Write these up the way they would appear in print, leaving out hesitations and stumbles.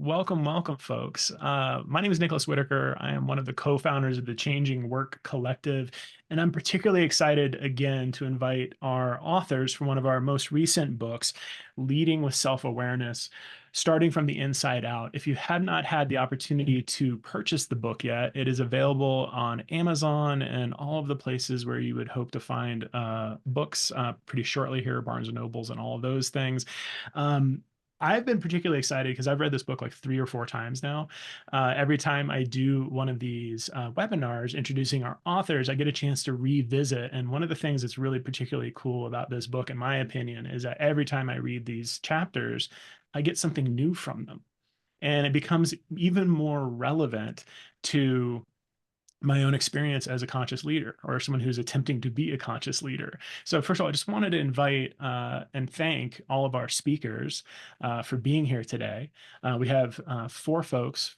welcome, folks. My name is Nicholas Whitaker. I am one of the co-founders of the Changing Work Collective, and I'm particularly excited again to invite our authors from one of our most recent books, Leading with Self-Awareness, Starting from the Inside Out. If you have not had the opportunity to purchase the book yet, it is available on Amazon and all of the places where you would hope to find books pretty shortly here, Barnes and Nobles and all of those things. I've been particularly excited because I've read this book like 3 or 4 times now. Every time I do one of these webinars introducing our authors, I get a chance to revisit. And one of the things that's really particularly cool about this book, in my opinion, is that every time I read these chapters, I get something new from them. And it becomes even more relevant to my own experience as a conscious leader or someone who's attempting to be a conscious leader. So first of all, I just wanted to invite and thank all of our speakers for being here today. We have 4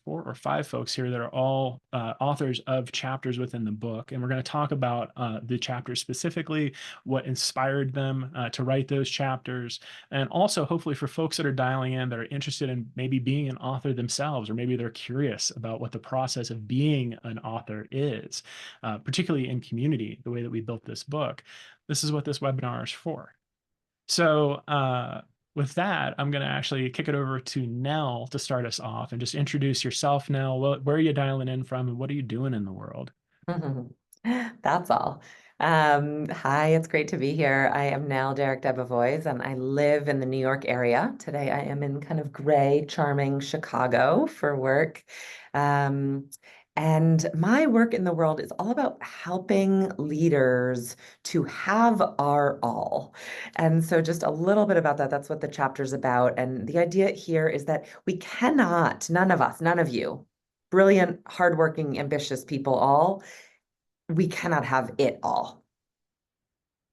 or 5 folks here that are all authors of chapters within the book. And we're going to talk about the chapters specifically, what inspired them to write those chapters. And also hopefully for folks that are dialing in that are interested in maybe being an author themselves, or maybe they're curious about what the process of being an author is, particularly in community, the way that we built this book. This is what this webinar is for. So with that, I'm going to actually kick it over to Nell to start us off and just introduce yourself, Nell. Where are you dialing in from and what are you doing in the world? That's all. Hi, it's great to be here. I am Nell Derek Debevoise, and I live in the New York area. Today, I am in kind of gray, charming Chicago for work. Um, and my work in the world is all about helping leaders to have our all. And so, just a little bit about that. That's what the chapter's about. And the idea here is that we cannot, none of us, none of you, brilliant, hardworking, ambitious people all, we cannot have it all.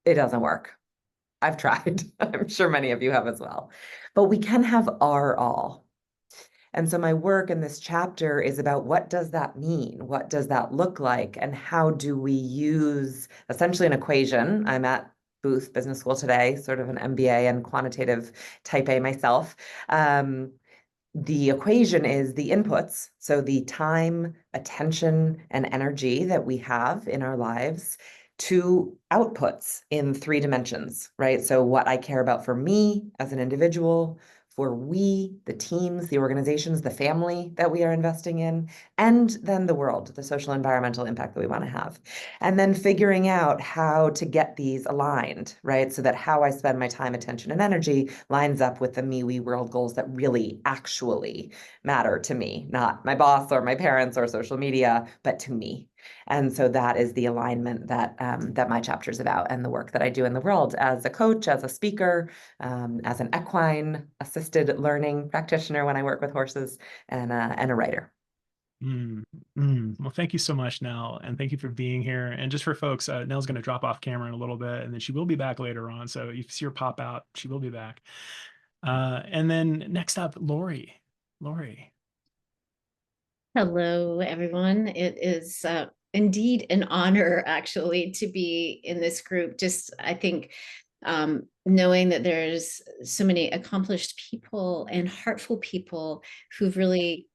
It doesn't work. I've tried. I'm sure many of you have as well. But we can have our all. And so my work in this chapter is about what does that mean? What does that look like? And how do we use essentially an equation? I'm at Booth Business School today, sort of an MBA and quantitative type A myself. The equation is the inputs, so the time, attention, and energy that we have in our lives to outputs in 3 dimensions, right? So what I care about for me as an individual, for we, the teams, the organizations, the family that we are investing in, and then the world, the social environmental impact that we want to have. And then figuring out how to get these aligned, right? So that how I spend my time, attention, and energy lines up with the me, we, world goals that really actually matter to me, not my boss or my parents or social media, but to me. And so that is the alignment that that my chapter is about, and the work that I do in the world as a coach, as a speaker, as an equine assisted learning practitioner when I work with horses, and a writer. Mm, Well, thank you so much, Nell, and thank you for being here. And just for folks, Nell's going to drop off camera in a little bit, and then she will be back later on. So if you see her pop out, she will be back. And then next up, Lori. Lori. Hello, everyone. It is indeed an honor, actually, to be in this group. Just, I think, knowing that there's so many accomplished people and heartful people who've really,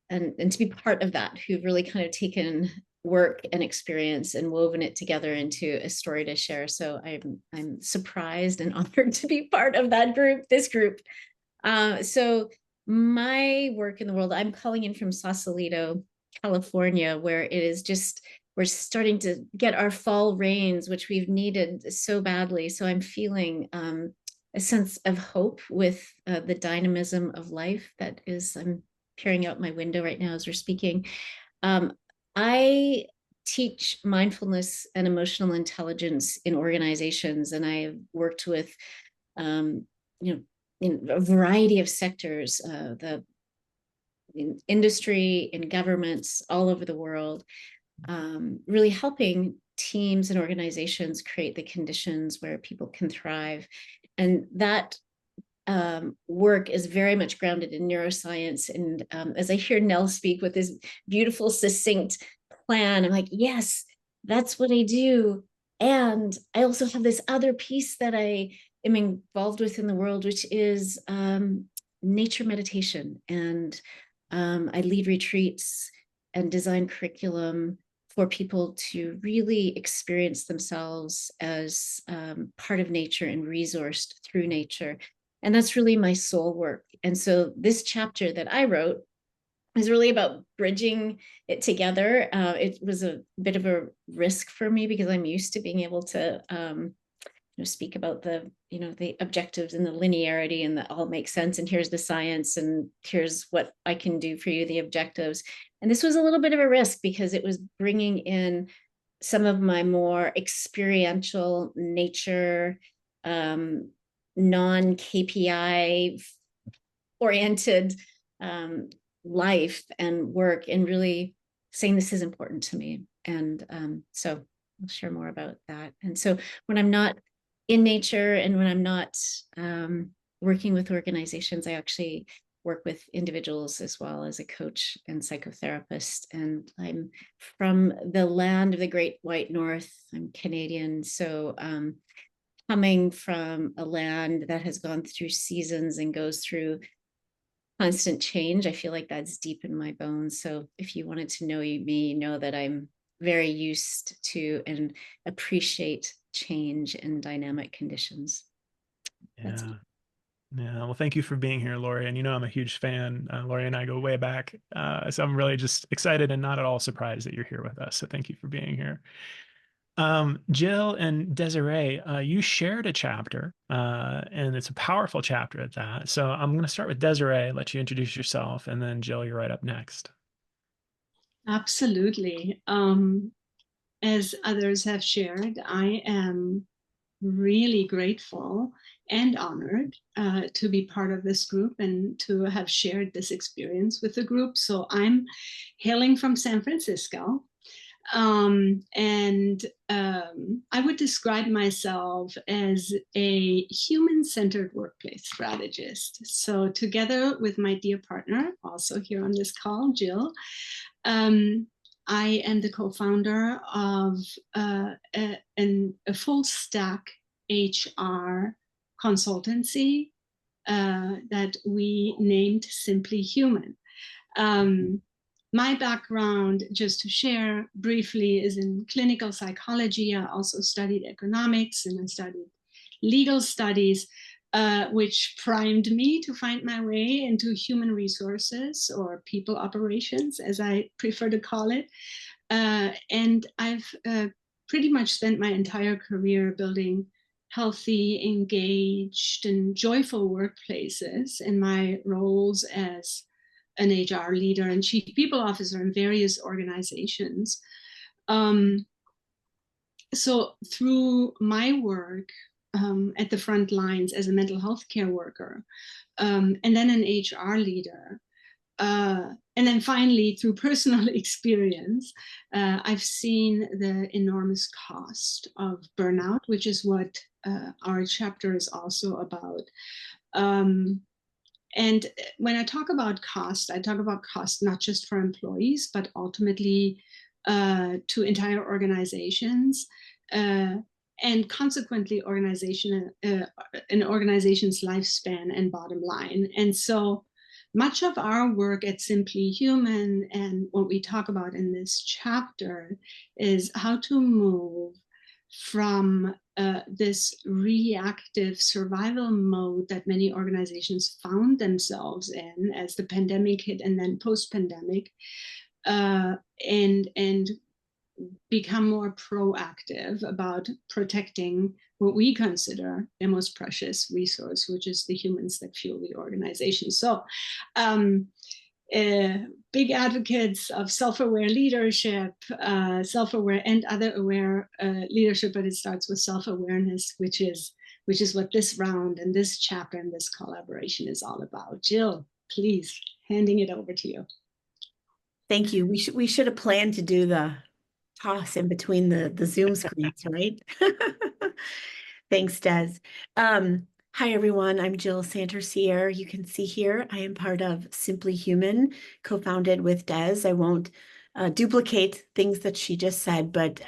and to be part of that, who've really kind of taken work and experience and woven it together into a story to share. So I'm surprised and honored to be part of that group, this group. So my work in the world, I'm calling in from Sausalito, California, where it is just, we're starting to get our fall rains, which we've needed so badly. So I'm feeling a sense of hope with the dynamism of life that is, I'm peering out my window right now as we're speaking. I teach mindfulness and emotional intelligence in organizations, and I've worked with, you know, in a variety of sectors, the in industry, in governments all over the world, really helping teams and organizations create the conditions where people can thrive. And that work is very much grounded in neuroscience. And as I hear Nell speak with this beautiful, succinct plan, I'm like, yes, that's what I do. And I also have this other piece that I am involved with in the world, which is nature meditation and I lead retreats and design curriculum for people to really experience themselves as part of nature and resourced through nature. And that's really my soul work. And so this chapter that I wrote is really about bridging it together. It was a bit of a risk for me because I'm used to being able to speak about the objectives and the linearity and that all makes sense. And here's the science and here's what I can do for you, the objectives. And this was a little bit of a risk because it was bringing in some of my more experiential nature, non-KPI oriented life and work, and really saying this is important to me. And so I'll share more about that. And so when I'm not in nature and when I'm not working with organizations, I actually work with individuals as well as a coach and psychotherapist. And I'm from the land of the Great White North. I'm Canadian. So coming from a land that has gone through seasons and goes through constant change, I feel like that's deep in my bones. So if you wanted to know me, know that I'm very used to and appreciate change and dynamic conditions. That's Yeah. Yeah, well, thank you for being here, Lori. And you know, I'm a huge fan. Lori and I go way back. So I'm really just excited and not at all surprised that you're here with us. So thank you for being here. Jill and Desiree, you shared a chapter, and it's a powerful chapter at that. So I'm going to start with Desiree, let you introduce yourself, and then Jill, you're right up next. Absolutely. As others have shared, I am really grateful and honored to be part of this group and to have shared this experience with the group. So I'm hailing from San Francisco. I would describe myself as a human-centered workplace strategist. So together with my dear partner, also here on this call, Jill, I am the co-founder of a full stack HR consultancy that we named Simply Human. My background, just to share briefly, is in clinical psychology. I also studied economics and I studied legal studies, which primed me to find my way into human resources, or people operations, as I prefer to call it. And I've pretty much spent my entire career building healthy, engaged, and joyful workplaces in my roles as an HR leader and chief people officer in various organizations. So through my work at the front lines as a mental health care worker, and then an HR leader, and then finally through personal experience, I've seen the enormous cost of burnout, which is what our chapter is also about. And when I talk about cost, I talk about cost not just for employees, but ultimately to entire organizations, and consequently an organization's lifespan and bottom line. And so much of our work at Simply Human and what we talk about in this chapter is how to move from this reactive survival mode that many organizations found themselves in as the pandemic hit and then post-pandemic, and become more proactive about protecting what we consider the most precious resource, which is the humans that fuel the organization. So big advocates of self-aware leadership, self-aware and other aware leadership, but it starts with self-awareness, which is what this round and this chapter and this collaboration is all about. Jill, please, handing it over to you. Thank you. We should have planned to do the toss in between the Zoom screens, right? Thanks, Des. Hi, everyone. I'm Jill Santercier. You can see here I am part of Simply Human, co-founded with Des. I won't duplicate things that she just said, but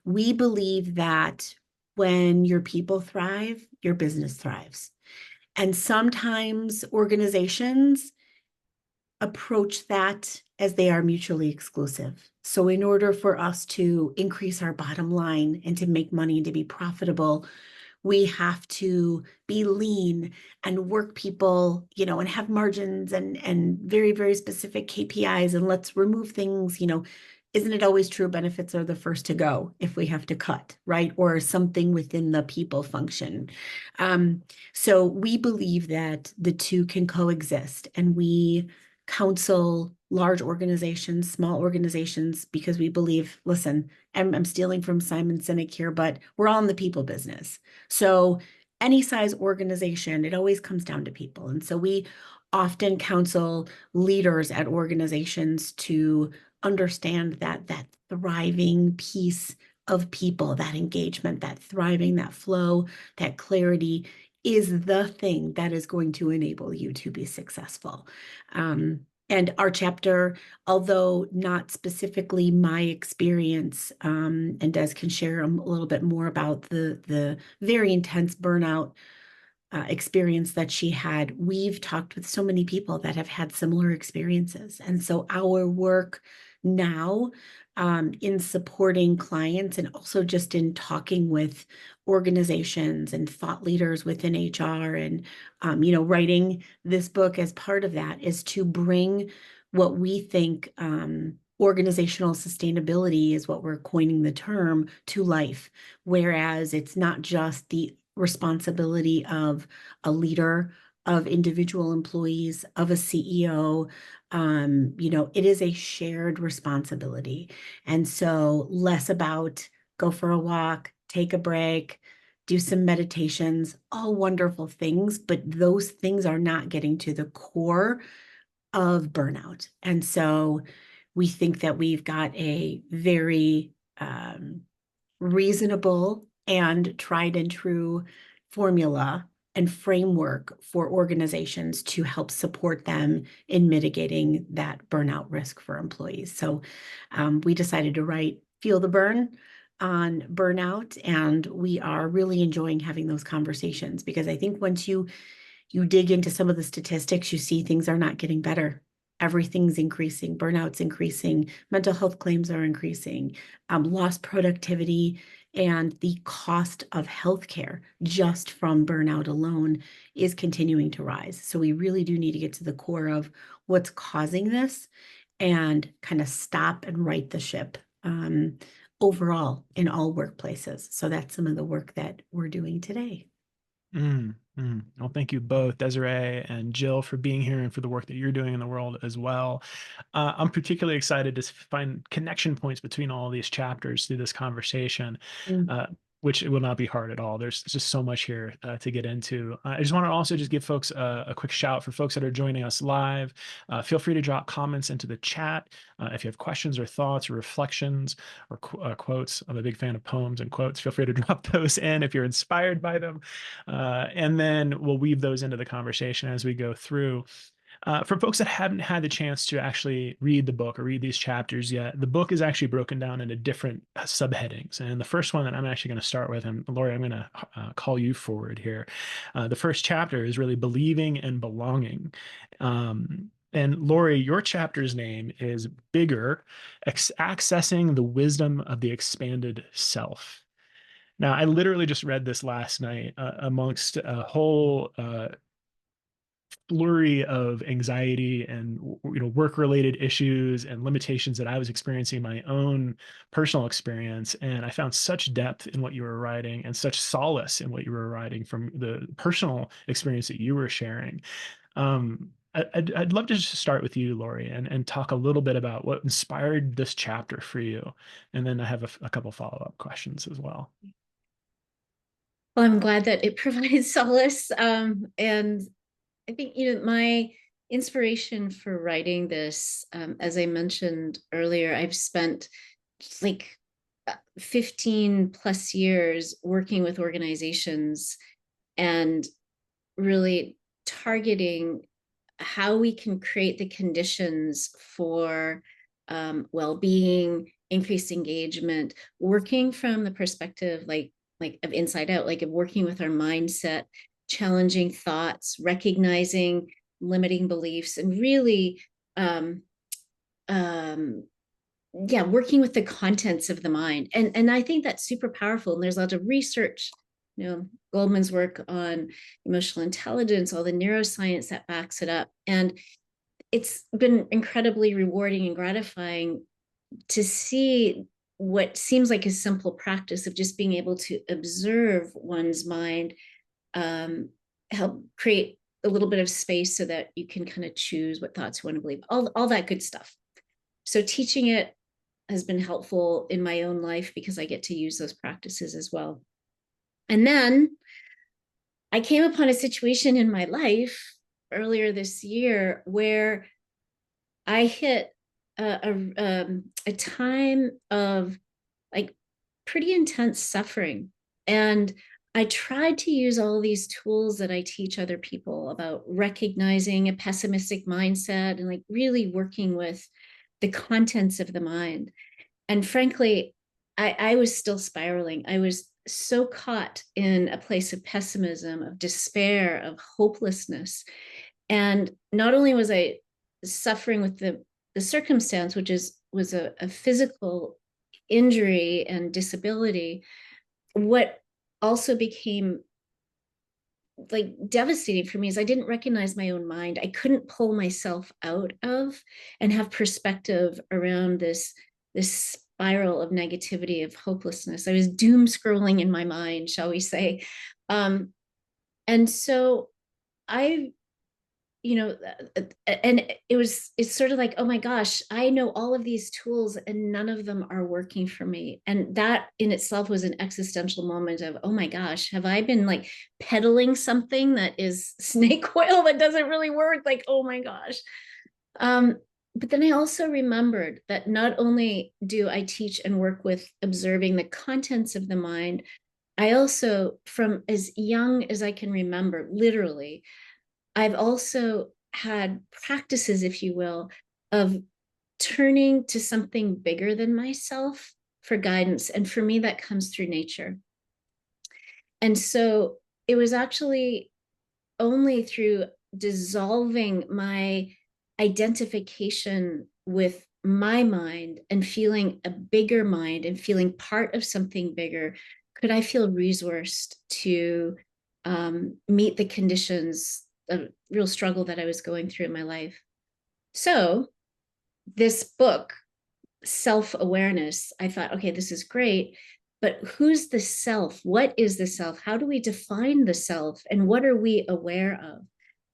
we believe that when your people thrive, your business thrives. And sometimes organizations approach that as they are mutually exclusive. So in order for us to increase our bottom line and to make money and to be profitable, we have to be lean and work people, and have margins and very, very specific KPIs. And let's remove things, isn't it always true benefits are the first to go if we have to cut, right? Or something within the people function. So we believe that the two can coexist, and we counsel large organizations, small organizations, because we believe, listen, I'm stealing from Simon Sinek here, but we're all in the people business. So any size organization, it always comes down to people. And so we often counsel leaders at organizations to understand that thriving piece of people, that engagement, that thriving, that flow, that clarity is the thing that is going to enable you to be successful. And our chapter, although not specifically my experience, and Des can share a little bit more about the very intense burnout experience that she had, we've talked with so many people that have had similar experiences. And so our work now in supporting clients, and also just in talking with organizations and thought leaders within HR, and writing this book as part of that, is to bring what we think organizational sustainability is, what we're coining the term, to life. Whereas it's not just the responsibility of a leader, of individual employees, of a CEO. It is a shared responsibility. And so less about go for a walk, take a break, do some meditations, all wonderful things, but those things are not getting to the core of burnout. And so we think that we've got a very reasonable and tried and true formula and framework for organizations to help support them in mitigating that burnout risk for employees. So we decided to write Feel the Burn on burnout, and we are really enjoying having those conversations, because I think once you dig into some of the statistics, you see things are not getting better. Everything's increasing, burnout's increasing, mental health claims are increasing, lost productivity, and the cost of healthcare just from burnout alone is continuing to rise. So we really do need to get to the core of what's causing this and kind of stop and right the ship overall in all workplaces. So that's some of the work that we're doing today. Well, thank you both, Désirée and Jill, for being here and for the work that you're doing in the world as well. I'm particularly excited to find connection points between all these chapters through this conversation, which it will not be hard at all. There's just so much here to get into. I just want to also just give folks a quick shout for folks that are joining us live. Feel free to drop comments into the chat if you have questions or thoughts or reflections or quotes. I'm a big fan of poems and quotes. Feel free to drop those in if you're inspired by them. And then we'll weave those into the conversation as we go through. For folks that haven't had the chance to actually read the book or read these chapters yet, the book is actually broken down into different subheadings. And the first one that I'm actually going to start with, and Lori, I'm going to call you forward here. The first chapter is really believing and belonging. And Lori, your chapter's name is Bigger, Accessing the Wisdom of the Expanded Self. Now, I literally just read this last night amongst a whole flurry of anxiety and work-related issues and limitations that I was experiencing in my own personal experience. And I found such depth in what you were writing and such solace in what you were writing from the personal experience that you were sharing. I'd love to just start with you, Lori, and talk a little bit about what inspired this chapter for you. And then I have a couple follow-up questions as well. Well, I'm glad that it provides solace. And I think, my inspiration for writing this, as I mentioned earlier, I've spent like 15 plus years working with organizations and really targeting how we can create the conditions for well-being, increased engagement, working from the perspective like of inside out, like of working with our mindset, challenging thoughts, recognizing limiting beliefs, and really um, um, yeah, working with the contents of the mind. And I think that's super powerful. And there's lots of research, Goldman's work on emotional intelligence, all the neuroscience that backs it up. And it's been incredibly rewarding and gratifying to see what seems like a simple practice of just being able to observe one's mind, help create a little bit of space so that you can kind of choose what thoughts you want to believe, all that good stuff. So teaching it has been helpful in my own life because I get to use those practices as well. And then I came upon a situation in my life earlier this year where I hit a time of like pretty intense suffering. And I tried to use all these tools that I teach other people about recognizing a pessimistic mindset and like really working with the contents of the mind. And frankly, I was still spiraling. I was so caught in a place of pessimism, of despair, of hopelessness. And not only was I suffering with the circumstance, which was a physical injury and disability, what also became like devastating for me is I didn't recognize my own mind. I couldn't pull myself out of and have perspective around this spiral of negativity, of hopelessness. I was doom scrolling in my mind, shall we say. And so I and it's sort of like, oh my gosh, I know all of these tools and none of them are working for me. And that in itself was an existential moment of, oh my gosh, have I been like peddling something that is snake oil that doesn't really work? Like, oh my gosh. But then I also remembered that not only do I teach and work with observing the contents of the mind, I also, from as young as I can remember, literally, I've also had practices, if you will, of turning to something bigger than myself for guidance. And for me, that comes through nature. And so it was actually only through dissolving my identification with my mind and feeling a bigger mind and feeling part of something bigger could I feel resourced to meet the conditions of real struggle that I was going through in my life. So this book, Self-Awareness, I thought, okay, this is great, but who's the self? What is the self? How do we define the self? And what are we aware of?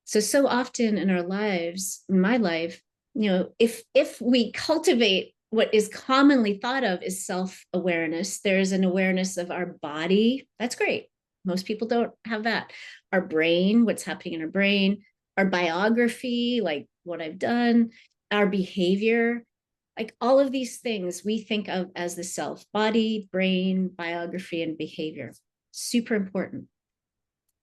So often in our lives, in my life, if we cultivate what is commonly thought of as self-awareness, there's an awareness of our body. That's great. Most people don't have that. Our brain, what's happening in our brain, our biography, like what I've done, our behavior, like all of these things we think of as the self: body, brain, biography, and behavior. Super important.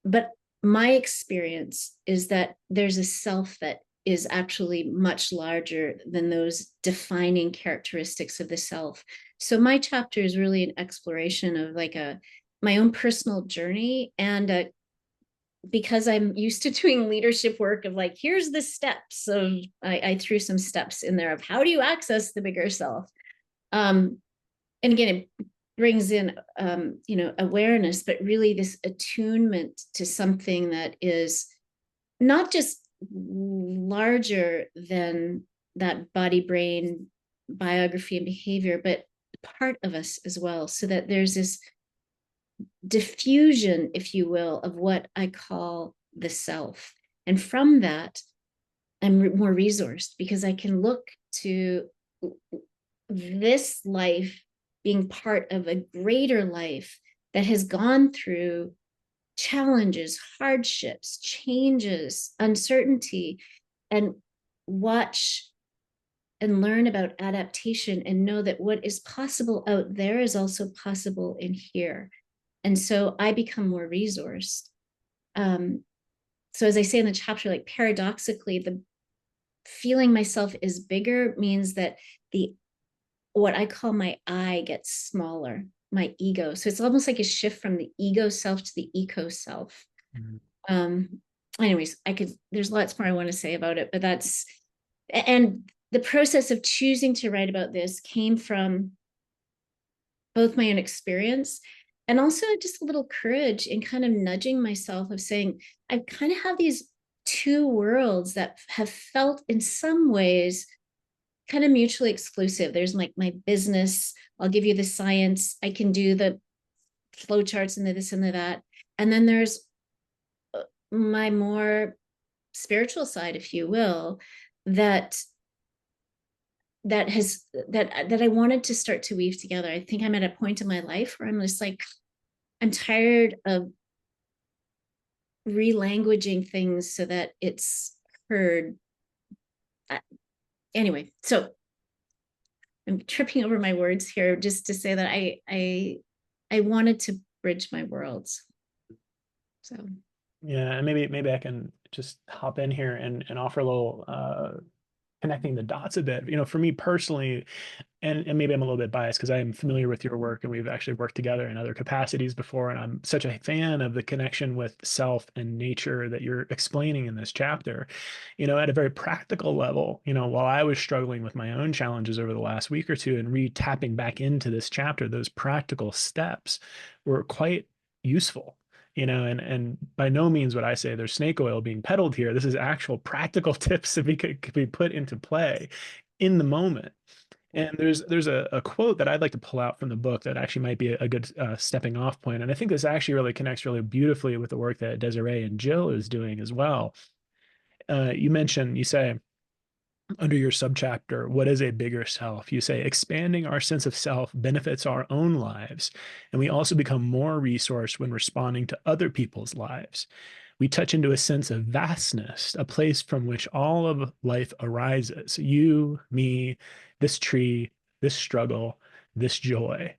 But my experience is that there's a self that is actually much larger than those defining characteristics of the self. So my chapter is really an exploration of like my own personal journey, and because I'm used to doing leadership work of like, here's the steps of, I threw some steps in there of how do you access the bigger self. And again, it brings in, awareness, but really this attunement to something that is not just larger than that body, brain, biography, and behavior, but part of us as well. So that there's this diffusion, if you will, of what I call the self. And from that, I'm more resourced because I can look to this life being part of a greater life that has gone through challenges, hardships, changes, uncertainty, and watch and learn about adaptation and know that what is possible out there is also possible in here. And so I become more resourced. So as I say in the chapter, like paradoxically, the feeling myself is bigger means that what I call my I gets smaller, my ego. So it's almost like a shift from the ego self to the eco self. Mm-hmm. Anyways, there's lots more I want to say about it, but that's And the process of choosing to write about this came from both my own experience and also just a little courage in kind of nudging myself of saying, I kind of have these two worlds that have felt in some ways kind of mutually exclusive. There's like my business, I'll give you the science, I can do the flow charts and the this and the that. And then there's my more spiritual side, if you will, that I wanted to start to weave together. I think I'm at a point in my life where I'm just like, I'm tired of relanguaging things so that it's heard. Anyway, so I'm tripping over my words here just to say that I wanted to bridge my worlds. So Yeah, and maybe I can just hop in here and offer a little connecting the dots a bit. For me personally, and maybe I'm a little bit biased because I am familiar with your work and we've actually worked together in other capacities before. And I'm such a fan of the connection with self and nature that you're explaining in this chapter. At a very practical level, while I was struggling with my own challenges over the last week or two and tapping back into this chapter, those practical steps were quite useful. And by no means would I say there's snake oil being peddled here. This is actual practical tips that could be put into play in the moment. And there's a quote that I'd like to pull out from the book that actually might be a good stepping off point. And I think this actually really connects really beautifully with the work that Désirée and Jill is doing as well. You say, under your subchapter, what is a bigger self? You say, expanding our sense of self benefits our own lives, and we also become more resourced when responding to other people's lives. We touch into a sense of vastness, a place from which all of life arises. You, me, this tree, this struggle, this joy.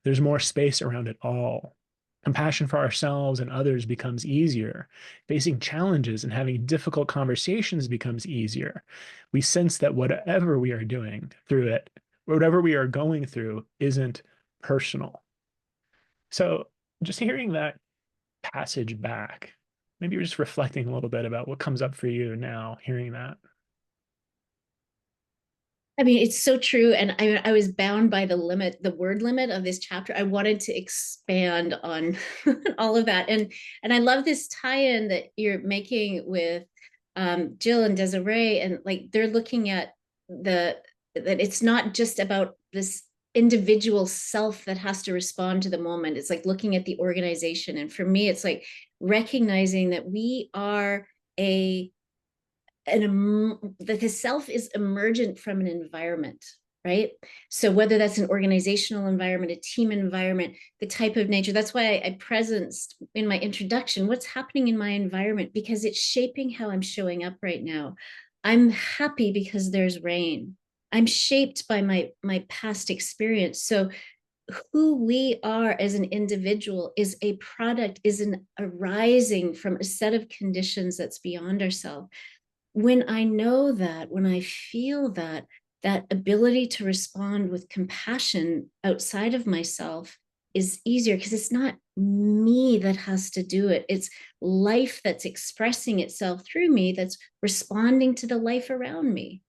There's more space around it all. Compassion for ourselves and others becomes easier. Facing challenges and having difficult conversations becomes easier. We sense that whatever we are doing through it, whatever we are going through, isn't personal. So, just hearing that passage back, maybe you're just reflecting a little bit about what comes up for you now, hearing that. I mean, it's so true. And I was bound by the word limit of this chapter. I wanted to expand on all of that. And I love this tie-in that you're making with Jill and Désirée. And like they're looking at that it's not just about this individual self that has to respond to the moment. It's like looking at the organization. And for me, it's like recognizing that we are that the self is emergent from an environment, right? So whether that's an organizational environment, a team environment, the type of nature, that's why I presenced in my introduction what's happening in my environment, because it's shaping how I'm showing up right now. I'm happy because there's rain. I'm shaped by my past experience. So who we are as an individual is a product, is an arising from a set of conditions that's beyond ourselves. When I know that, when I feel that, that ability to respond with compassion outside of myself is easier because it's not me that has to do it. It's life that's expressing itself through me, that's responding to the life around me.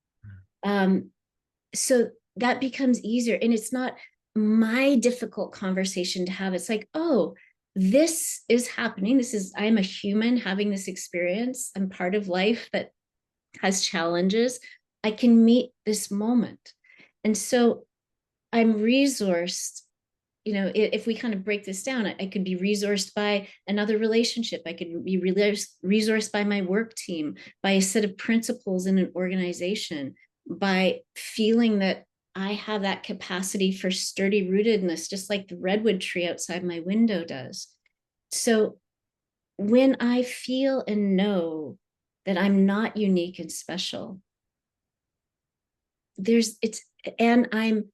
So that becomes easier. And it's not my difficult conversation to have. It's like, oh, this is happening. I'm a human having this experience. I'm part of life that has challenges. I can meet this moment. And so I'm resourced. If we kind of break this down, I could be resourced by another relationship. I could be resourced by my work team, by a set of principles in an organization, by feeling that I have that capacity for sturdy rootedness, just like the redwood tree outside my window does. So when I feel and know that I'm not unique and special, and I'm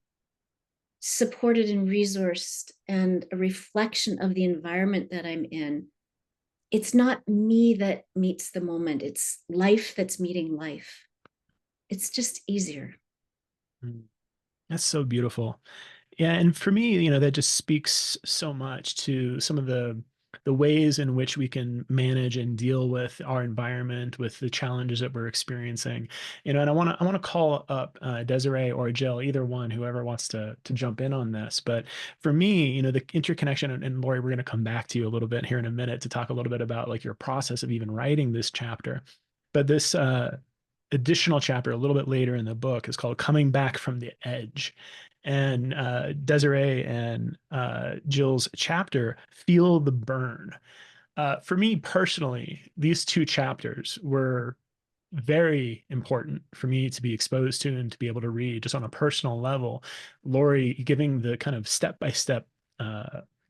supported and resourced and a reflection of the environment that I'm in. It's not me that meets the moment. It's life that's meeting life. It's just easier. That's so beautiful. Yeah, and for me, that just speaks so much to some of the the ways in which we can manage and deal with our environment, with the challenges that we're experiencing. And I want to call up Désirée or Jill, either one, whoever wants to jump in on this. But for me, the interconnection, and Lori, we're going to come back to you a little bit here in a minute to talk a little bit about like your process of even writing this chapter. But this additional chapter a little bit later in the book is called Coming Back from the Edge. And Désirée and Jill's chapter, Feel the Burn. For me personally, these two chapters were very important for me to be exposed to and to be able to read just on a personal level. Lori giving the kind of step-by-step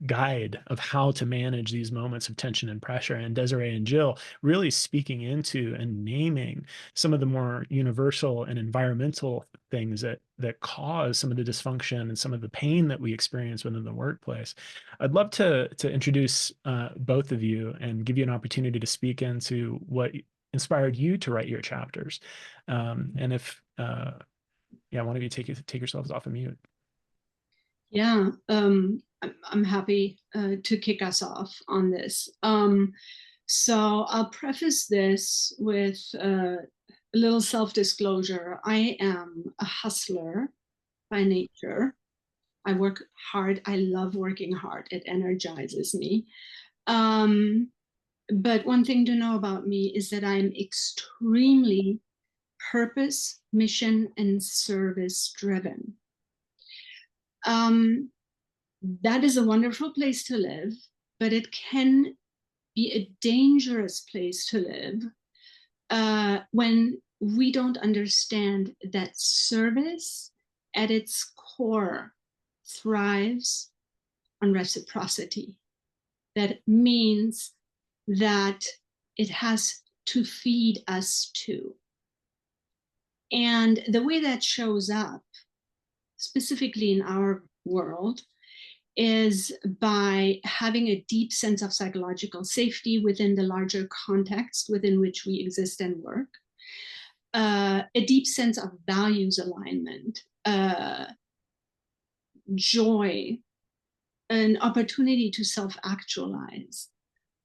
guide of how to manage these moments of tension and pressure, and Désirée and Jill really speaking into and naming some of the more universal and environmental things that cause some of the dysfunction and some of the pain that we experience within the workplace. I'd love to introduce both of you and give you an opportunity to speak into what inspired you to write your chapters. And if, yeah, one of you take yourselves off of mute. Yeah, I'm happy to kick us off on this. So I'll preface this with a little self-disclosure. I am a hustler by nature. I work hard. I love working hard. It energizes me. But one thing to know about me is that I'm extremely purpose, mission, and service driven. That is a wonderful place to live, but it can be a dangerous place to live when we don't understand that service at its core thrives on reciprocity. That means that it has to feed us too. And the way that shows up, specifically in our world, is by having a deep sense of psychological safety within the larger context within which we exist and work, a deep sense of values alignment, joy, an opportunity to self-actualize.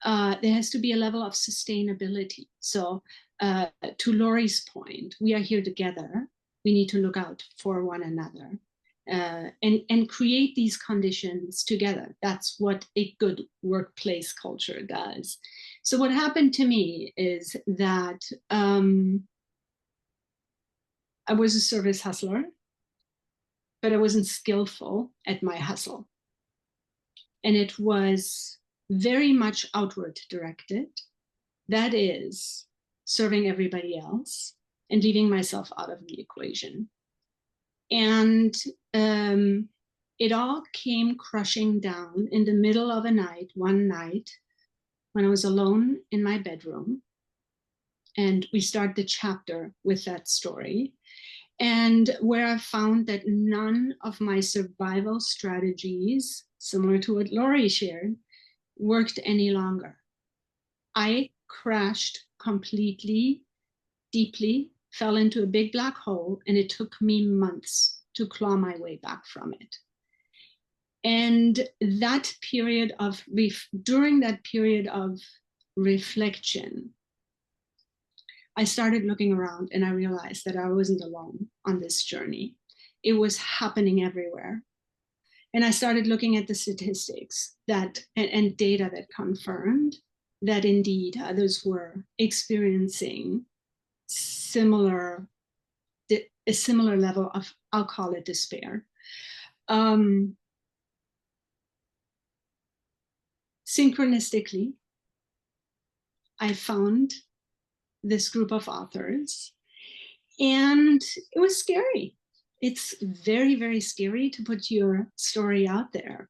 There has to be a level of sustainability. So to Lori's point, we are here together. We need to look out for one another and create these conditions together. That's what a good workplace culture does. So what happened to me is that I was a service hustler, but I wasn't skillful at my hustle. And it was very much outward directed. That is, serving everybody else and leaving myself out of the equation. And it all came crushing down in the middle of a night, one night, when I was alone in my bedroom. And we start the chapter with that story. And where I found that none of my survival strategies, similar to what Lori shared, worked any longer. I crashed completely, deeply, fell into a big black hole, and it took me months to claw my way back from it. And that period of, during that period of reflection, I started looking around and I realized that I wasn't alone on this journey. It was happening everywhere. And I started looking at the statistics that and data that confirmed that indeed others were experiencing a similar level of, I'll call it despair. Synchronistically, I found this group of authors, and it was scary. It's very, very scary to put your story out there.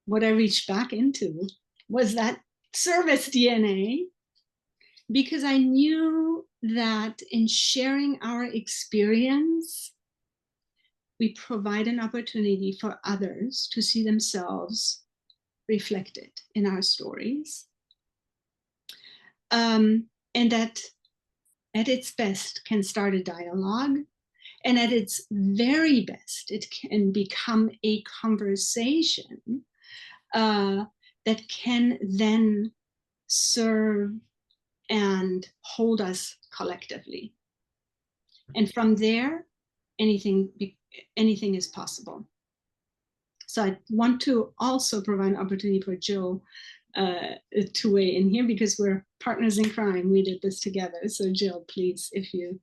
What I reached back into was that service DNA, because I knew that in sharing our experience, we provide an opportunity for others to see themselves reflected in our stories. And that at its best can start a dialogue, and at its very best, it can become a conversation that that can then serve and hold us collectively. And from there, anything is possible. So I want to also provide an opportunity for Jill to weigh in here, because we're partners in crime. We did this together. So Jill, please, if you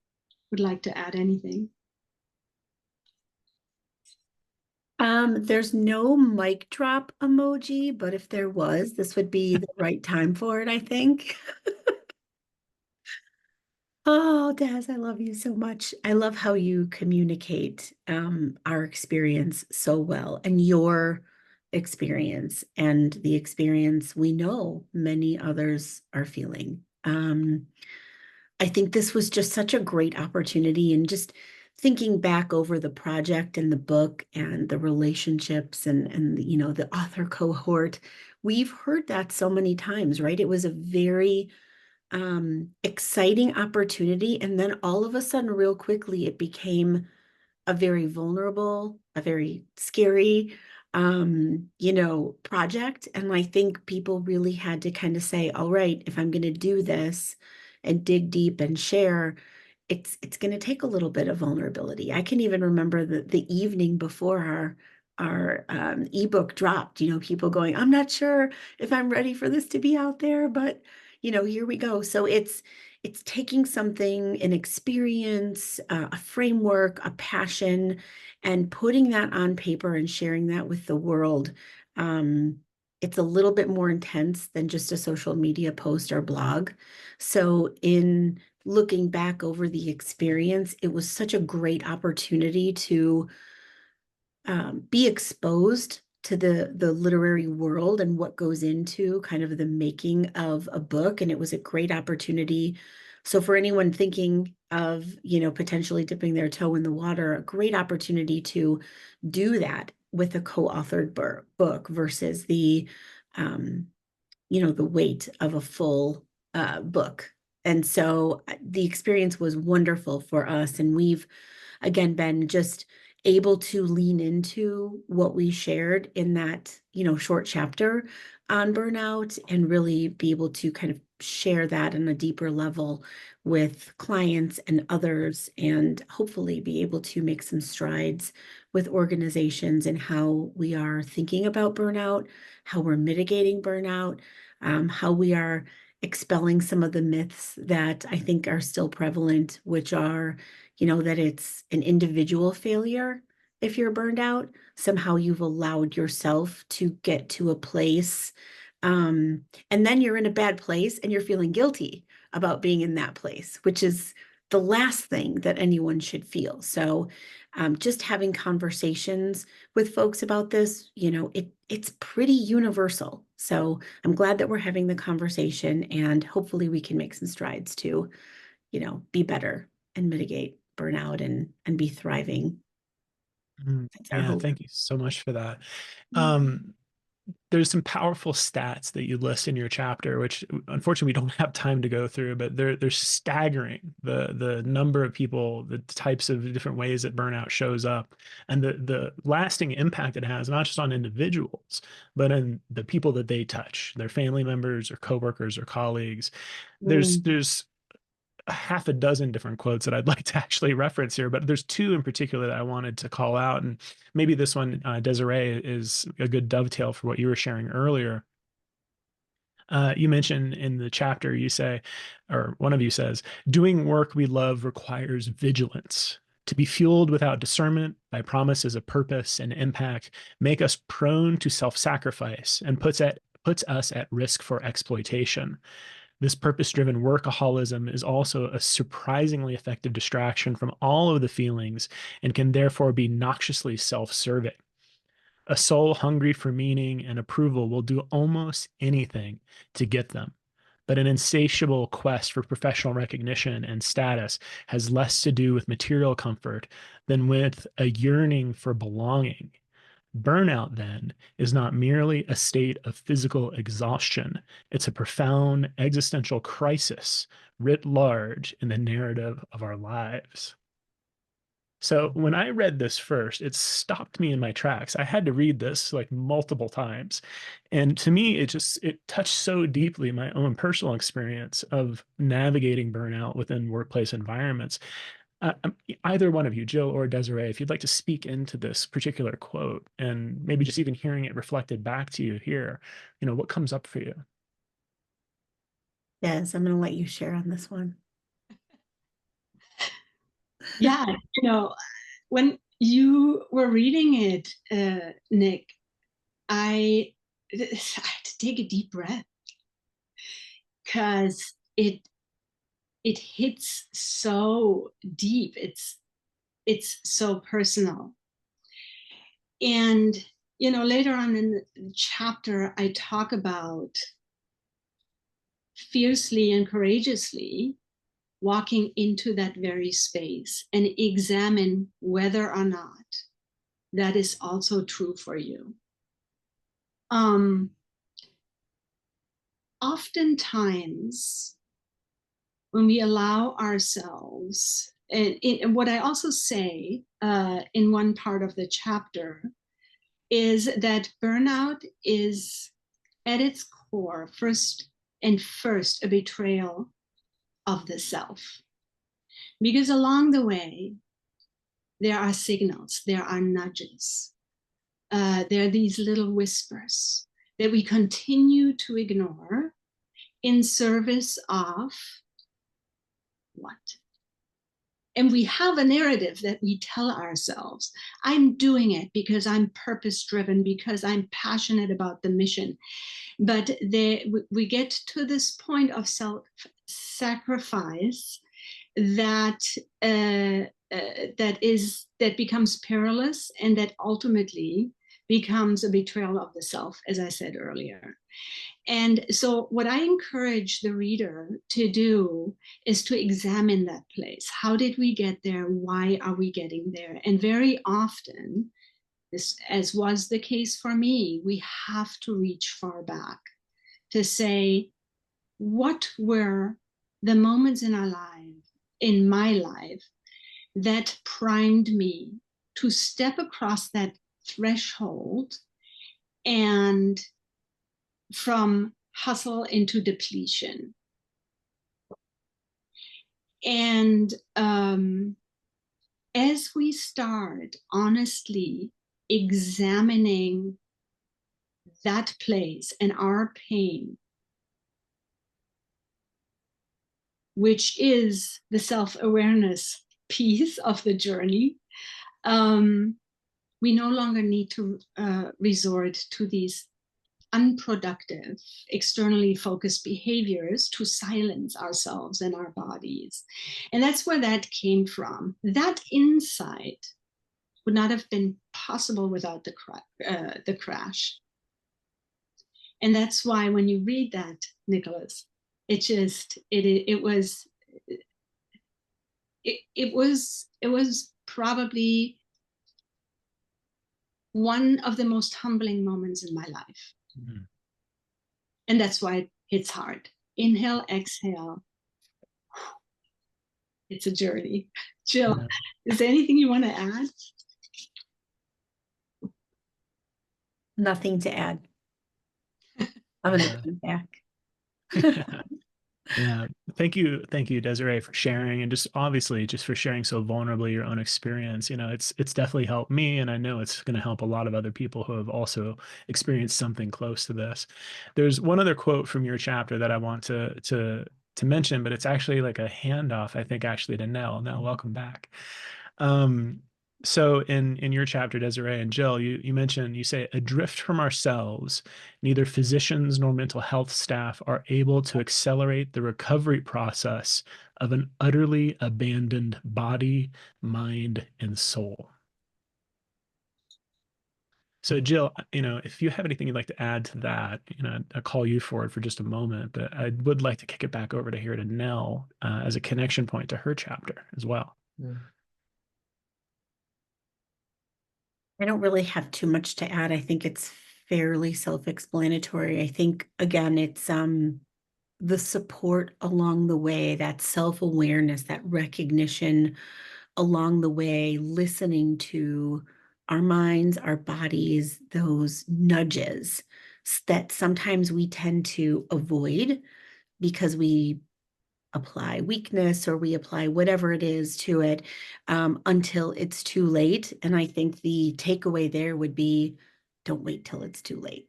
would like to add anything. There's no mic drop emoji, but if there was, this would be the right time for it, I think. Oh, Daz, I love you so much. I love how you communicate our experience so well, and your experience and the experience we know many others are feeling. I think this was just such a great opportunity, and just thinking back over the project and the book and the relationships and you know, the author cohort, we've heard that so many times, right? It was a very exciting opportunity, and then all of a sudden, real quickly, it became a very vulnerable, a very scary, you know, project. And I think people really had to kind of say, all right, if I'm going to do this and dig deep and share, it's going to take a little bit of vulnerability. I can even remember the evening before our ebook dropped, you know, people going, I'm not sure if I'm ready for this to be out there, but you know, here we go. So it's taking something, an experience, a framework, a passion, and putting that on paper and sharing that with the world. It's a little bit more intense than just a social media post or blog. So in looking back over the experience, it was such a great opportunity to be exposed to the literary world and what goes into kind of the making of a book. And it was a great opportunity. So for anyone thinking of, you know, potentially dipping their toe in the water, a great opportunity to do that with a co-authored book versus the, you know, the weight of a full book. And so the experience was wonderful for us. And we've, again, been just able to lean into what we shared in that, you know, short chapter on burnout, and really be able to kind of share that on a deeper level with clients and others, and hopefully be able to make some strides with organizations and how we are thinking about burnout, how we're mitigating burnout, how we are expelling some of the myths that I think are still prevalent, which are, you know, that it's an individual failure if you're burned out. Somehow you've allowed yourself to get to a place, and then you're in a bad place and you're feeling guilty about being in that place, which is the last thing that anyone should feel. So just having conversations with folks about this, you know, it's pretty universal. So I'm glad that we're having the conversation, and hopefully we can make some strides to, you know, be better and mitigate burnout and be thriving. That's our Yeah, hope. thank you so much for that. Um, there's some powerful stats that you list in your chapter, which unfortunately we don't have time to go through, but they're staggering. The number of people, the types of different ways that burnout shows up, and the lasting impact it has, not just on individuals, but in the people that they touch, their family members or coworkers or colleagues. There's a half a dozen different quotes that I'd like to actually reference here, but there's two in particular that I wanted to call out. And maybe this one, Désirée, is a good dovetail for what you were sharing earlier. You mentioned in the chapter, you say, or one of you says, doing work we love requires vigilance. To be fueled without discernment by promises of purpose and impact make us prone to self-sacrifice and puts us at risk for exploitation. This purpose-driven workaholism is also a surprisingly effective distraction from all of the feelings and can therefore be noxiously self-serving. A soul hungry for meaning and approval will do almost anything to get them, but an insatiable quest for professional recognition and status has less to do with material comfort than with a yearning for belonging. Burnout, then, is not merely a state of physical exhaustion, it's a profound existential crisis writ large in the narrative of our lives. So when I read this first, it stopped me in my tracks. I had to read this like multiple times. And to me, it touched so deeply my own personal experience of navigating burnout within workplace environments. Either one of you, Jill or Desiree, if you'd like to speak into this particular quote and maybe just even hearing it reflected back to you here, what comes up for you? Des, I'm going to let you share on this one. Yeah, when you were reading it, Nick, I had to take a deep breath because it hits so deep. It's so personal. And later on in the chapter, I talk about fiercely and courageously walking into that very space and examine whether or not that is also true for you. Oftentimes, when we allow ourselves, and what I also say in one part of the chapter is that burnout is at its core, first a betrayal of the self. Because along the way, there are signals, there are nudges, there are these little whispers that we continue to ignore in service of what? And we have a narrative that we tell ourselves. I'm doing it because I'm purpose driven, because I'm passionate about the mission. But we get to this point of self-sacrifice that becomes perilous, and that ultimately becomes a betrayal of the self, as I said earlier. And so what I encourage the reader to do is to examine that place. How did we get there? Why are we getting there? And very often, this, as was the case for me, we have to reach far back to say, what were the moments in our life, in my life, that primed me to step across that threshold and from hustle into depletion. And as we start honestly examining that place and our pain, which is the self-awareness piece of the journey, we no longer need to resort to these unproductive, externally focused behaviors to silence ourselves and our bodies. And that's where that came from. That insight would not have been possible without the crash. And that's why when you read that, Nicholas, it was probably one of the most humbling moments in my life. Mm-hmm. And that's why it hits hard. Inhale, exhale. It's a journey. Jill, is there anything you want to add? Nothing to add. I'm going to come back. Yeah. Thank you, Desiree, for sharing, and just obviously just for sharing so vulnerably your own experience. It's definitely helped me, and I know it's going to help a lot of other people who have also experienced something close to this. There's one other quote from your chapter that I want to mention, but it's actually like a handoff, I think, actually to Nell. Nell, welcome back. So in your chapter, Desiree and Jill, you say, adrift from ourselves, neither physicians nor mental health staff are able to accelerate the recovery process of an utterly abandoned body, mind, and soul. So Jill, if you have anything you'd like to add to that, I'll call you forward for just a moment, but I would like to kick it back over to here to Nell as a connection point to her chapter as well. Mm. I don't really have too much to add. I think it's fairly self-explanatory. I think, again, it's the support along the way, that self-awareness, that recognition along the way, listening to our minds, our bodies, those nudges that sometimes we tend to avoid because we apply weakness or we apply whatever it is to it until it's too late. And I think the takeaway there would be, don't wait till it's too late.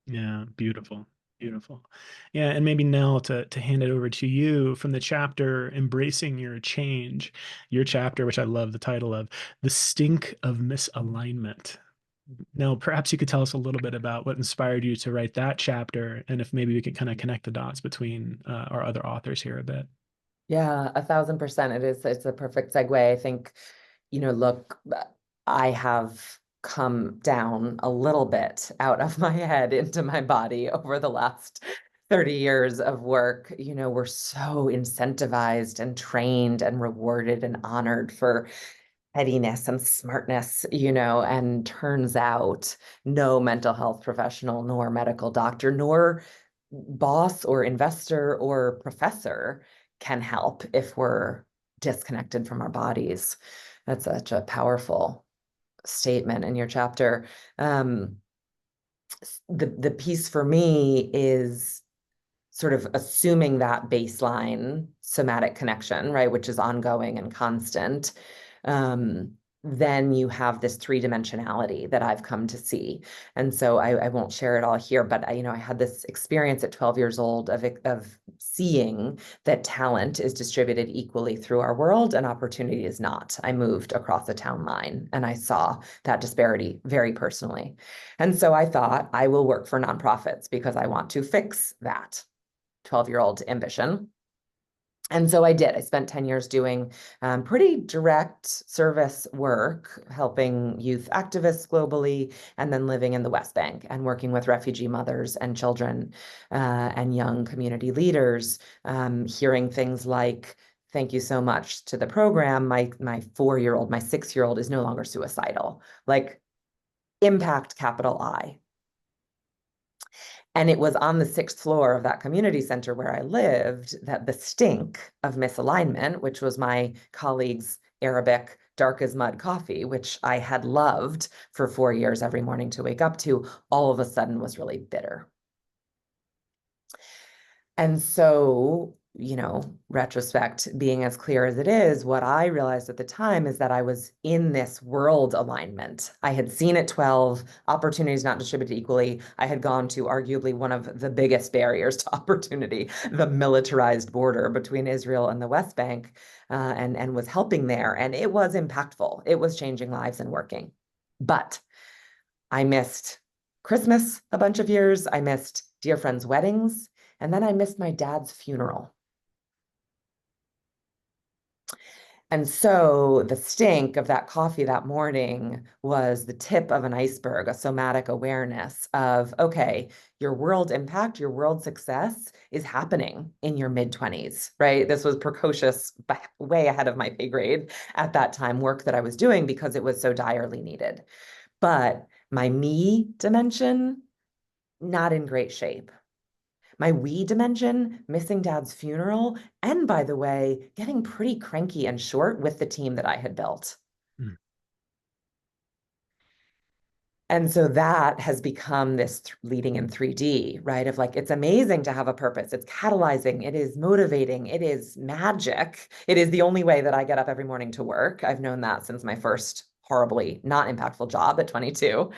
Yeah, beautiful. Beautiful. Yeah, and maybe now to hand it over to you from the chapter Embracing Your Change, your chapter, which I love the title of, The Stink of Misalignment. Now, perhaps you could tell us a little bit about what inspired you to write that chapter, and if maybe we could kind of connect the dots between our other authors here a bit. Yeah, 1,000%. It is. It's a perfect segue. I think, look, I have come down a little bit out of my head into my body over the last 30 years of work. We're so incentivized and trained and rewarded and honored for pettiness and smartness, and turns out no mental health professional, nor medical doctor, nor boss or investor or professor can help if we're disconnected from our bodies. That's such a powerful statement in your chapter. The piece for me is sort of assuming that baseline somatic connection, right, which is ongoing and constant. Then you have this three-dimensionality that I've come to see. And so I won't share it all here, but I had this experience at 12 years old of seeing that talent is distributed equally through our world and opportunity is not. I moved across a town line and I saw that disparity very personally. And so I thought I will work for nonprofits because I want to fix that 12-year-old ambition. And so I did. I spent 10 years doing pretty direct service work, helping youth activists globally, and then living in the West Bank and working with refugee mothers and children and young community leaders, hearing things like, thank you so much to the program. My 4-year-old, my 6-year-old is no longer suicidal. Like, impact, capital I. And it was on the 6th floor of that community center where I lived that the stink of misalignment, which was my colleague's Arabic dark as mud coffee, which I had loved for 4 years every morning to wake up to, all of a sudden was really bitter. And so, retrospect being as clear as it is, what I realized at the time is that I was in this world alignment. I had seen at 12, opportunities not distributed equally. I had gone to arguably one of the biggest barriers to opportunity, the militarized border between Israel and the West Bank, and was helping there. And it was impactful. It was changing lives and working. But I missed Christmas a bunch of years. I missed dear friends' weddings. And then I missed my dad's funeral. And so the stink of that coffee that morning was the tip of an iceberg, a somatic awareness of, okay, your world impact, your world success is happening in your mid-20s, right? This was precocious, way ahead of my pay grade at that time, work that I was doing because it was so direly needed. But my me dimension, not in great shape. My we dimension, missing dad's funeral, and by the way, getting pretty cranky and short with the team that I had built. Mm. And so that has become this leading in 3D, right? Of like, it's amazing to have a purpose. It's catalyzing. It is motivating. It is magic. It is the only way that I get up every morning to work. I've known that since my first horribly not impactful job at 22.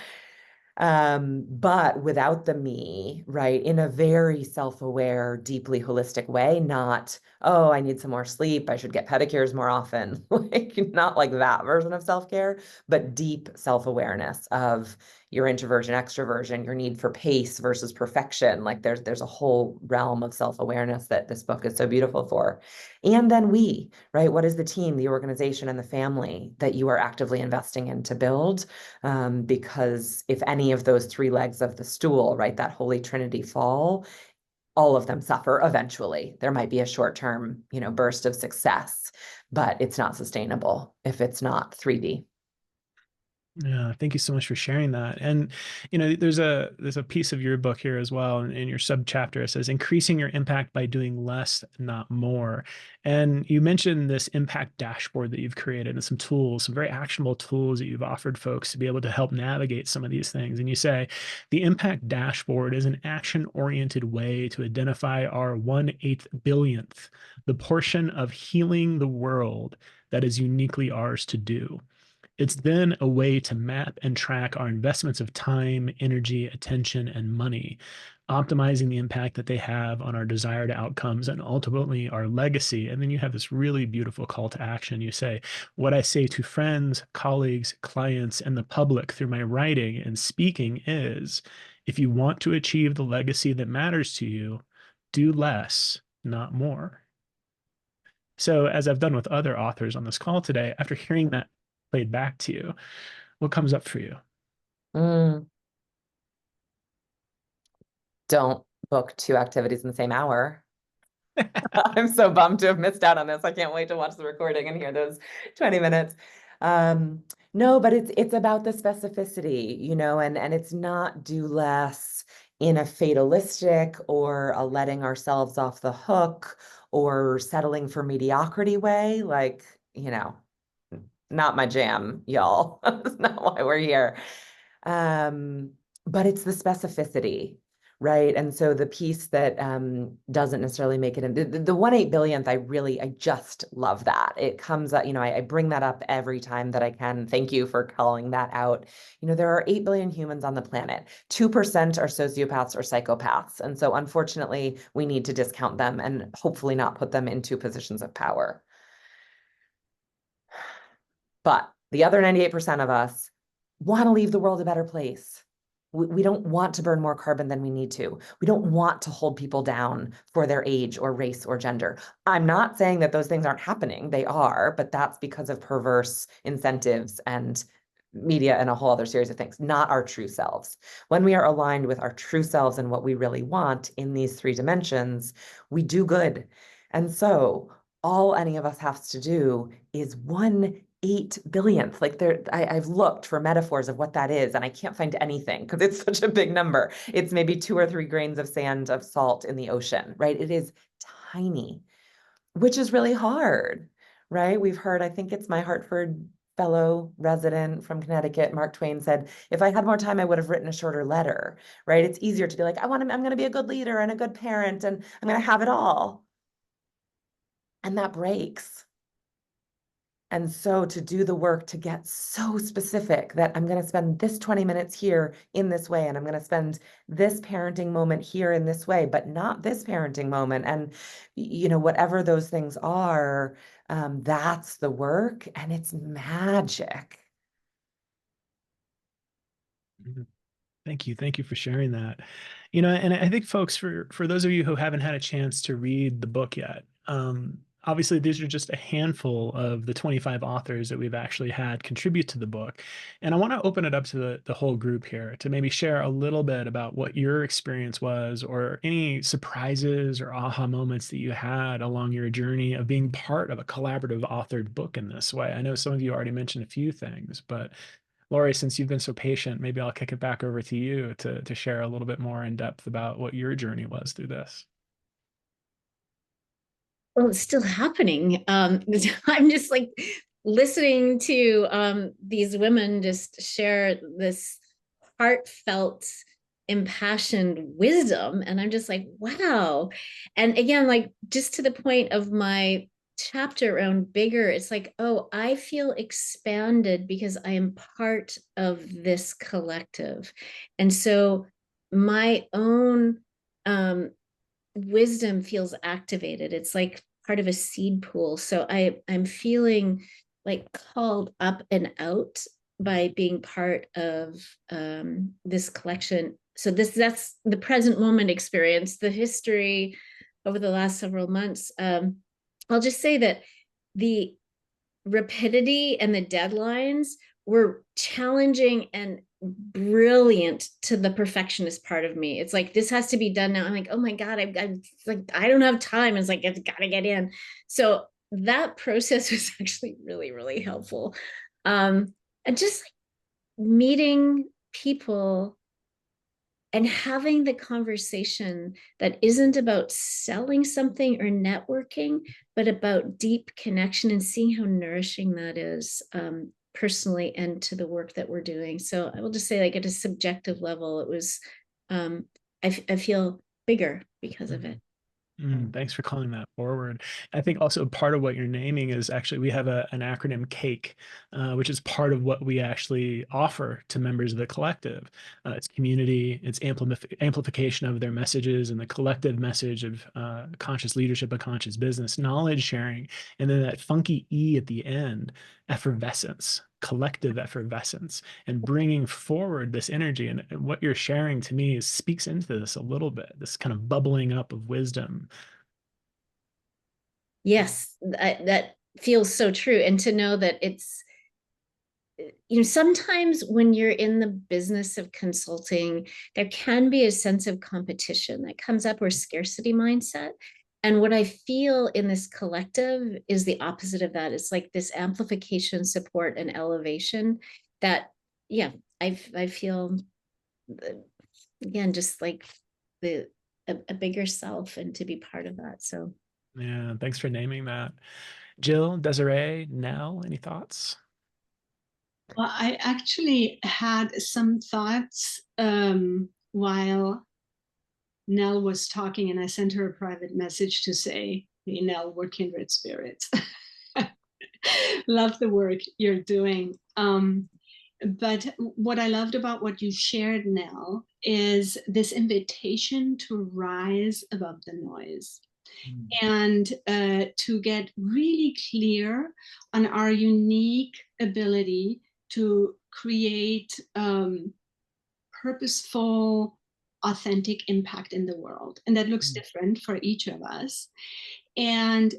But without the me, right, in a very self-aware, deeply holistic way, not, oh, I need some more sleep, I should get pedicures more often, like not like that version of self-care, but deep self-awareness of your introversion, extroversion, your need for pace versus perfection. Like there's a whole realm of self-awareness that this book is so beautiful for. And then we, right, what is the team, the organization, and the family that you are actively investing in to build? Because if any of those 3 legs of the stool, right, that holy trinity fall, all of them suffer eventually. There might be a short-term, burst of success, but it's not sustainable if it's not 3D. Yeah, thank you so much for sharing that. And there's a piece of your book here as well, in your sub chapter. It says increasing your impact by doing less, not more. And you mentioned this impact dashboard that you've created and some tools, some very actionable tools that you've offered folks to be able to help navigate some of these things. And you say the impact dashboard is an action-oriented way to identify our 1/8 billionth, the portion of healing the world that is uniquely ours to do. It's then a way to map and track our investments of time, energy, attention, and money, optimizing the impact that they have on our desired outcomes and ultimately our legacy. And then you have this really beautiful call to action. You say, what I say to friends, colleagues, clients, and the public through my writing and speaking is, if you want to achieve the legacy that matters to you, do less, not more. So, as I've done with other authors on this call today, after hearing that played back to you, what comes up for you? Mm, don't book two activities in the same hour. I'm so bummed to have missed out on this. I can't wait to watch the recording and hear those 20 minutes. No, but it's about the specificity, and it's not do less in a fatalistic or a letting ourselves off the hook or settling for mediocrity way. Like, not my jam, y'all. That's not why we're here. Um, but it's the specificity, right? And so the piece that doesn't necessarily make it in the 1/8 billionth, I just love that. It comes up, I bring that up every time that I can. Thank you for calling that out. There are 8 billion humans on the planet. 2% are sociopaths or psychopaths. And so unfortunately, we need to discount them and hopefully not put them into positions of power. But the other 98% of us want to leave the world a better place. We don't want to burn more carbon than we need to. We don't want to hold people down for their age or race or gender. I'm not saying that those things aren't happening. They are, but that's because of perverse incentives and media and a whole other series of things, not our true selves. When we are aligned with our true selves and what we really want in these 3 dimensions, we do good. And so all any of us has to do is 1/8 billionth. Like I've looked for metaphors of what that is, and I can't find anything because it's such a big number. It's maybe 2 or 3 grains of sand of salt in the ocean, right? It is tiny, which is really hard, right? We've heard, I think it's my Hartford fellow resident from Connecticut, Mark Twain said, if I had more time, I would have written a shorter letter, right? It's easier to be like, I'm going to be a good leader and a good parent, and I'm going to have it all. And that breaks. And so to do the work to get so specific that I'm going to spend this 20 minutes here in this way, and I'm going to spend this parenting moment here in this way, but not this parenting moment. And, whatever those things are, that's the work, and it's magic. Mhm. Thank you. Thank you for sharing that. And I think folks, for those of you who haven't had a chance to read the book yet, obviously these are just a handful of the 25 authors that we've actually had contribute to the book. And I want to open it up to the whole group here to maybe share a little bit about what your experience was, or any surprises or aha moments that you had along your journey of being part of a collaborative authored book in this way. I know some of you already mentioned a few things, but Lori, since you've been so patient, maybe I'll kick it back over to you to share a little bit more in depth about what your journey was through this. Well, it's still happening. I'm just like listening to these women just share this heartfelt, impassioned wisdom. And I'm just like, wow. And again, like just to the point of my chapter around bigger, it's like, oh, I feel expanded because I am part of this collective. And so my own wisdom feels activated. It's like part of a seed pool. So I'm feeling like called up and out by being part of this collection. So that's the present moment experience. The history over the last several months. I'll just say that the rapidity and the deadlines were challenging and brilliant to the perfectionist part of me. It's like, this has to be done now. I'm like, oh my God, I'm like, I don't have time. It's like, it's gotta get in. So that process was actually really, really helpful. And just like meeting people and having the conversation that isn't about selling something or networking, but about deep connection and seeing how nourishing that is, personally and to the work that we're doing. So I will just say, like, at a subjective level, it was, I feel bigger because of it. Thanks for calling that forward. I think also part of what you're naming is actually we have an acronym CAKE, which is part of what we actually offer to members of the collective. It's community, it's amplification of their messages and the collective message of conscious leadership and conscious business, knowledge sharing, and then that funky E at the end, effervescence, collective effervescence, and bringing forward this energy. And what you're sharing to me speaks into this a little bit, this kind of bubbling up of wisdom. Yes, that feels so true. And to know that it's, sometimes when you're in the business of consulting, there can be a sense of competition that comes up, or scarcity mindset. And what I feel in this collective is the opposite of that. It's like this amplification, support, and elevation that, yeah, I feel, again, just like a bigger self, and to be part of that. So Yeah, thanks for naming that. Jill, Desiree, Nell, any thoughts? Well, I actually had some thoughts while Nell was talking, and I sent her a private message to say, hey, Nell, we're kindred spirits. Love the work you're doing. But what I loved about what you shared, Nell, is this invitation to rise above the noise and to get really clear on our unique ability to create purposeful, authentic impact in the world. And that looks different for each of us. And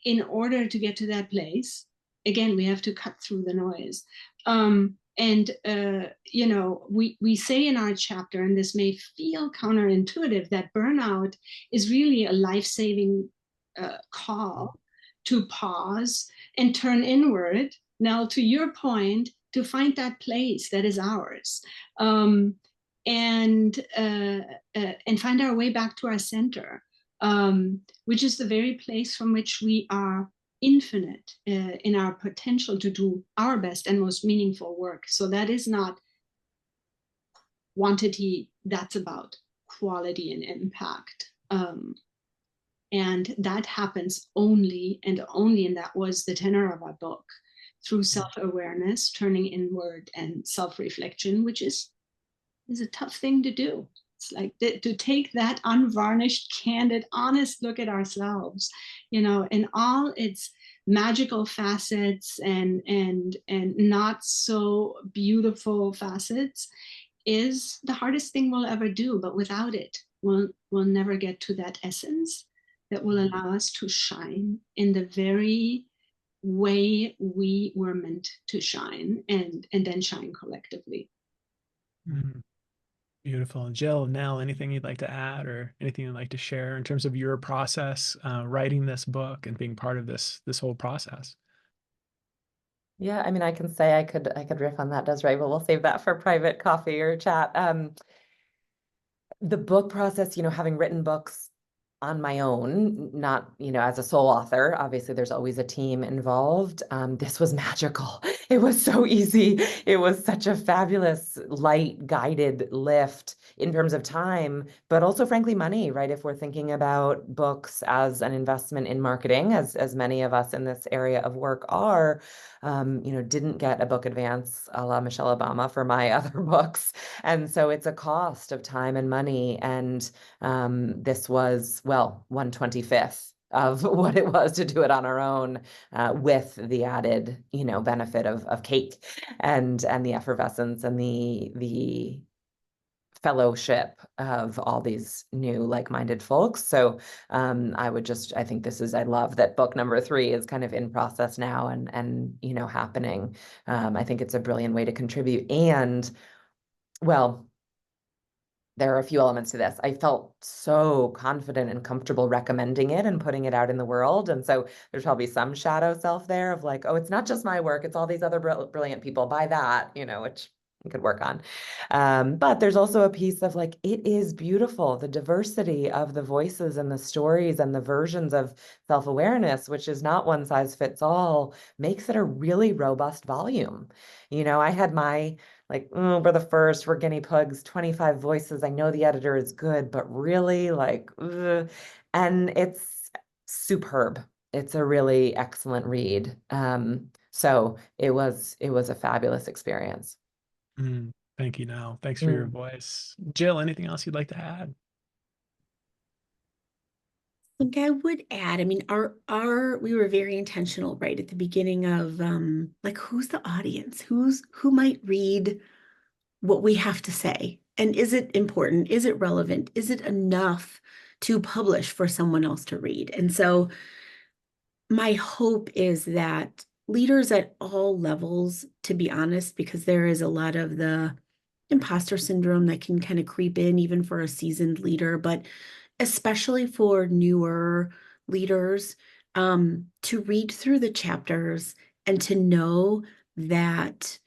in order to get to that place, again, we have to cut through the noise. We say in our chapter, and this may feel counterintuitive, that burnout is really a life-saving call to pause and turn inward. Now, to your point, to find that place that is ours, and find our way back to our center, which is the very place from which we are infinite in our potential to do our best and most meaningful work. So that is not quantity, that's about quality and impact. And that happens only, and that was the tenor of our book, through self-awareness, turning inward, and self-reflection, which is a tough thing to do. It's like to take that unvarnished, candid, honest look at ourselves, in all its magical facets and not so beautiful facets, is the hardest thing we'll ever do. But without it, we'll never get to that essence that will allow us to shine in the very way we were meant to shine, and then shine collectively. Beautiful. Jill, Nell, anything you'd like to add or anything you'd like to share in terms of your process writing this book and being part of this whole process? Yeah, I mean, I can say I could riff on that, Desiree, but we'll save that for private coffee or chat. The book process, having written books on my own, not, as a sole author, obviously there's always a team involved. This was magical. It was so easy. It was such a fabulous, light, guided lift in terms of time, but also frankly, money, right? If we're thinking about books as an investment in marketing, as many of us in this area of work are, didn't get a book advance a la Michelle Obama for my other books. And so it's a cost of time and money. And this was, 1/25th of what it was to do it on our own, with the added, benefit of cake and the effervescence and the fellowship of all these new like-minded folks. So I think I love that book number 3 is kind of in process now and happening. I think it's a brilliant way to contribute. And there are a few elements to this. I felt so confident and comfortable recommending it and putting it out in the world. And so there's probably some shadow self there of like, oh, it's not just my work, it's all these other brilliant people. Buy that, which could work on. But there's also a piece of like, it is beautiful, the diversity of the voices and the stories and the versions of self-awareness, which is not one size fits all, makes it a really robust volume. You know, I had my like, we're the first, we're guinea pigs, 25 voices. I know the editor is good, but really like, ugh. And it's superb. It's a really excellent read. So it was a fabulous experience. Thank you, Nell. Thanks for your voice. Jill, anything else you'd like to add? I think I would add, I mean, we were very intentional right at the beginning of like who's the audience? Who might read what we have to say? And is it important? Is it relevant? Is it enough to publish for someone else to read? And so my hope is that leaders at all levels, to be honest, because there is a lot of the imposter syndrome that can kind of creep in even for a seasoned leader, but especially for newer leaders, to read through the chapters and to know that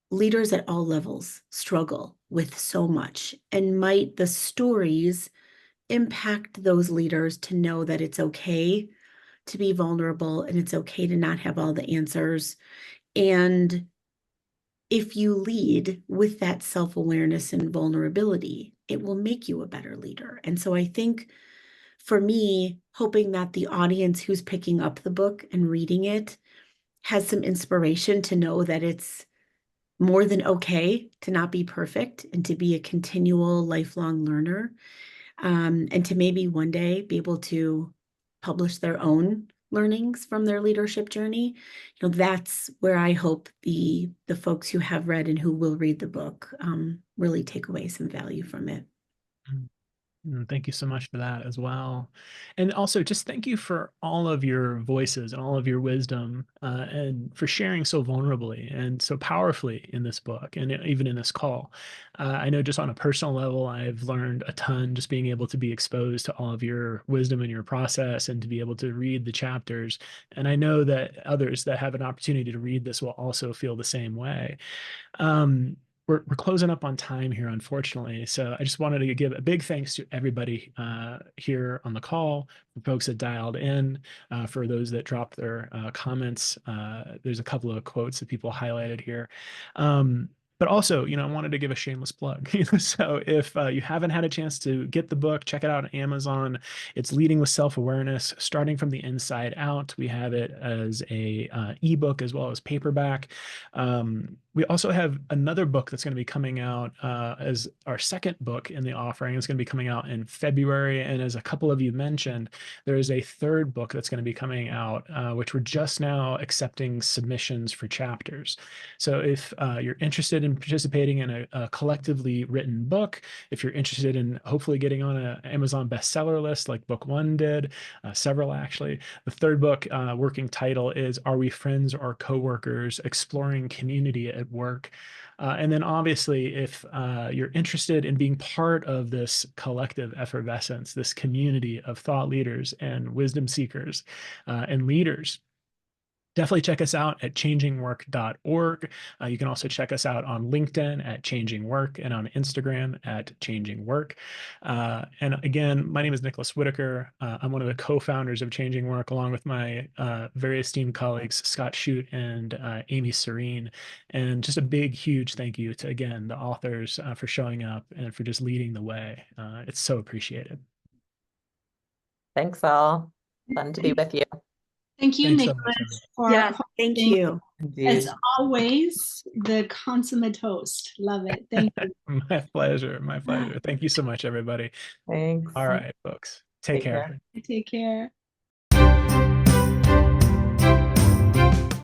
leaders at all levels struggle with so much, and might the stories impact those leaders to know that it's okay to be vulnerable and it's okay to not have all the answers. And if you lead with that self-awareness and vulnerability, it will make you a better leader. And so I think for me, hoping that the audience who's picking up the book and reading it has some inspiration to know that it's more than okay to not be perfect and to be a continual lifelong learner, and to maybe one day be able to publish their own learnings from their leadership journey. You know, that's where I hope the folks who have read and who will read the book really take away some value from it. Thank you so much for that as well. And also, just thank you for all of your voices and all of your wisdom, and for sharing so vulnerably and so powerfully in this book and even in this call. I know just on a personal level, I've learned a ton just being able to be exposed to all of your wisdom and your process and to be able to read the chapters. And I know that others that have an opportunity to read this will also feel the same way. Um, we're closing up on time here, unfortunately. So I just wanted to give a big thanks to everybody here on the call, for folks that dialed in, for those that dropped their comments. There's a couple of quotes that people highlighted here. But also, I wanted to give a shameless plug. So if you haven't had a chance to get the book, check it out on Amazon. It's Leading with Self-Awareness, Starting from the Inside Out. We have it as a ebook as well as paperback. We also have another book that's going to be coming out as our second book in the offering. It's going to be coming out in February. And as a couple of you mentioned, there is a third book that's going to be coming out, which we're just now accepting submissions for chapters. So if you're interested in participating in a collectively written book, if you're interested in hopefully getting on an Amazon bestseller list like book one did, several actually, the third book working title is Are We Friends or Coworkers? Exploring Community at Work. And then obviously, if you're interested in being part of this collective effervescence, this community of thought leaders and wisdom seekers and leaders, definitely check us out at changingwork.org. You can also check us out on LinkedIn at Changing Work and on Instagram at Changing Work. And again, my name is Nicholas Whitaker. I'm one of the co-founders of Changing Work, along with my very esteemed colleagues, Scott Shute and Amy Serene. And just a big, huge thank you to, again, the authors for showing up and for just leading the way. It's so appreciated. Thanks all. Fun to be with you. Thank you, Thanks so Nicholas, much, for Thank you. as always, the consummate host. Love it. Thank you. My pleasure. My pleasure. Thank you so much, everybody. Thanks. All right, folks. Take care. Take care.